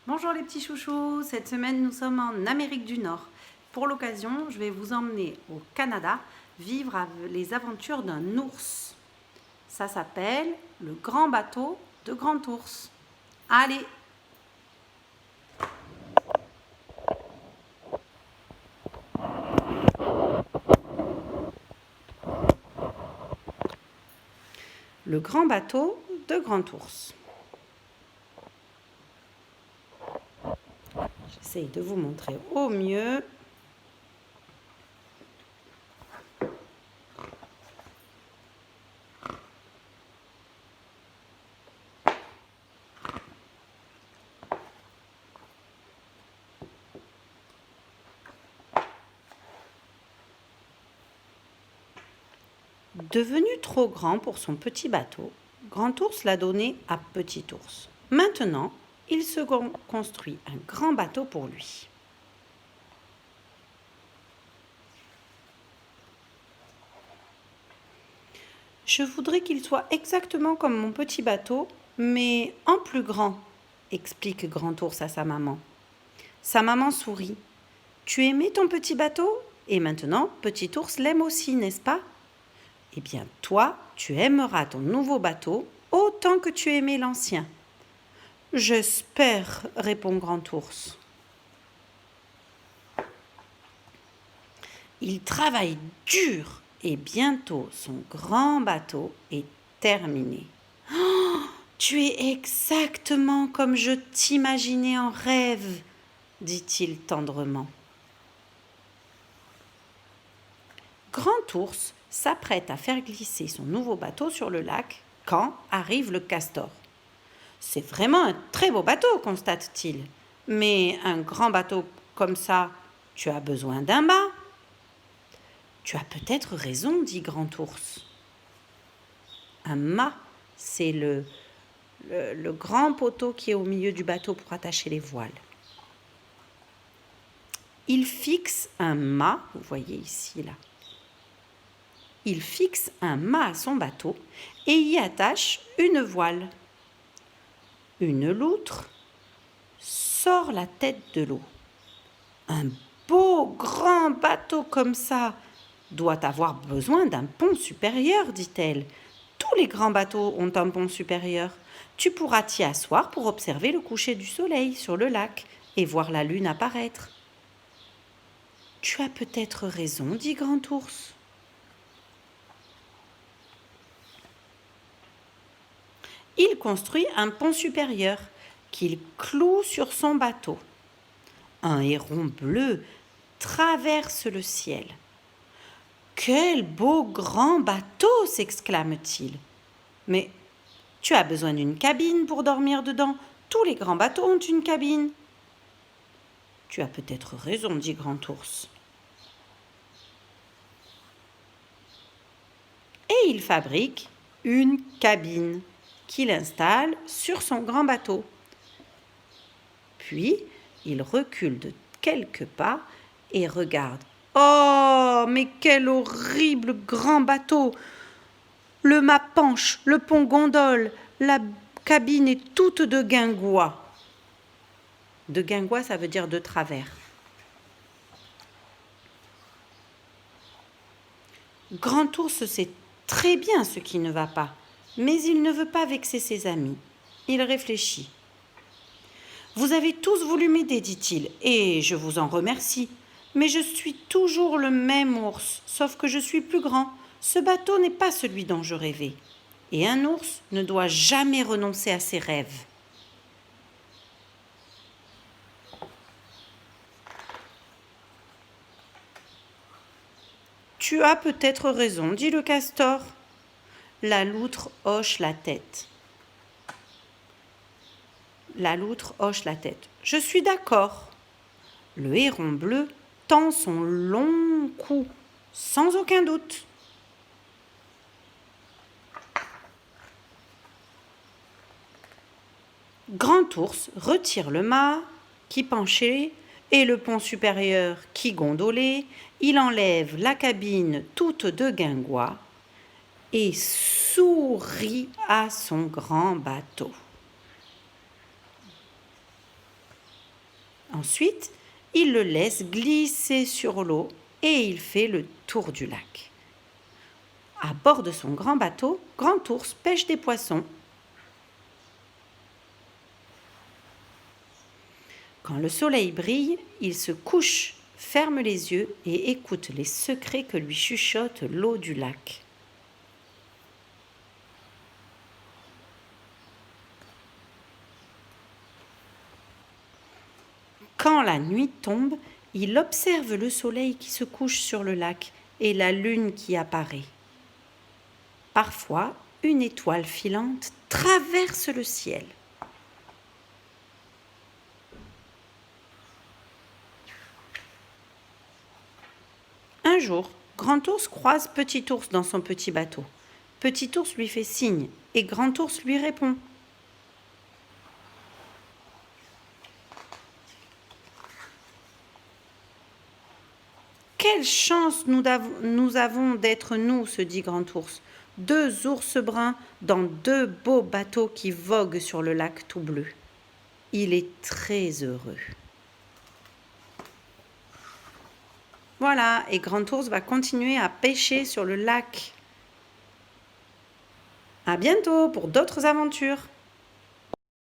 Bonjour les petits chouchous, cette semaine nous sommes en Amérique du Nord. Pour l'occasion, je vais vous emmener au Canada vivre les aventures d'un ours. Ça s'appelle le grand bateau de Grand Ours. Allez! Le grand bateau de Grand Ours. J'essaye de vous montrer au mieux. Devenu trop grand pour son petit bateau, Grand Ours l'a donné à Petit Ours. Maintenant, il se construit un grand bateau pour lui. Je voudrais qu'il soit exactement comme mon petit bateau, mais en plus grand, explique Grand Ours à sa maman. Sa maman sourit. Tu aimais ton petit bateau? Et maintenant, Petit Ours l'aime aussi, n'est-ce pas? Eh bien, toi, tu aimeras ton nouveau bateau autant que tu aimais l'ancien. J'espère, répond Grand Ours. Il travaille dur et bientôt son grand bateau est terminé. Oh, tu es exactement comme je t'imaginais en rêve, dit-il tendrement. Grand Ours s'apprête à faire glisser son nouveau bateau sur le lac quand arrive le castor. C'est vraiment un très beau bateau, constate-t-il. Mais un grand bateau comme ça, tu as besoin d'un mât. Tu as peut-être raison, dit Grand Ours. Un mât, c'est le grand poteau qui est au milieu du bateau pour attacher les voiles. Il fixe un mât, vous voyez ici, là. Il fixe un mât à son bateau et y attache une voile. Une loutre sort la tête de l'eau. Un beau grand bateau comme ça doit avoir besoin d'un pont supérieur, dit-elle. Tous les grands bateaux ont un pont supérieur. Tu pourras t'y asseoir pour observer le coucher du soleil sur le lac et voir la lune apparaître. Tu as peut-être raison, dit Grand Ours. Il construit un pont supérieur qu'il cloue sur son bateau. Un héron bleu traverse le ciel. Quel beau grand bateau, s'exclame-t-il. Mais tu as besoin d'une cabine pour dormir dedans. Tous les grands bateaux ont une cabine. Tu as peut-être raison, dit Grand Ours. Et il fabrique une cabine qu'il installe sur son grand bateau. Puis, il recule de quelques pas et regarde. Oh, mais quel horrible grand bateau! Le mât penche, le pont gondole, la cabine est toute de guingois. De guingois, ça veut dire de travers. Grand Ours sait très bien ce qui ne va pas, mais il ne veut pas vexer ses amis. Il réfléchit. Vous avez tous voulu m'aider, dit-il, et je vous en remercie. Mais je suis toujours le même ours, sauf que je suis plus grand. Ce bateau n'est pas celui dont je rêvais. Et un ours ne doit jamais renoncer à ses rêves. Tu as peut-être raison, dit le castor. La loutre hoche la tête. La loutre hoche la tête. Je suis d'accord. Le héron bleu tend son long cou, sans aucun doute. Grand Ours retire le mât qui penchait et le pont supérieur qui gondolait. Il enlève la cabine toute de guingois et sourit à son grand bateau. Ensuite, il le laisse glisser sur l'eau et il fait le tour du lac. À bord de son grand bateau, Grand Ours pêche des poissons. Quand le soleil brille, il se couche, ferme les yeux et écoute les secrets que lui chuchote l'eau du lac. Quand la nuit tombe, il observe le soleil qui se couche sur le lac et la lune qui apparaît. Parfois, une étoile filante traverse le ciel. Un jour, Grand Ours croise Petit Ours dans son petit bateau. Petit Ours lui fait signe et Grand Ours lui répond. Quelle chance nous avons d'être nous, se dit Grand Ours. 2 ours bruns dans 2 beaux bateaux qui voguent sur le lac tout bleu. Il est très heureux. Voilà, et Grand Ours va continuer à pêcher sur le lac. À bientôt pour d'autres aventures.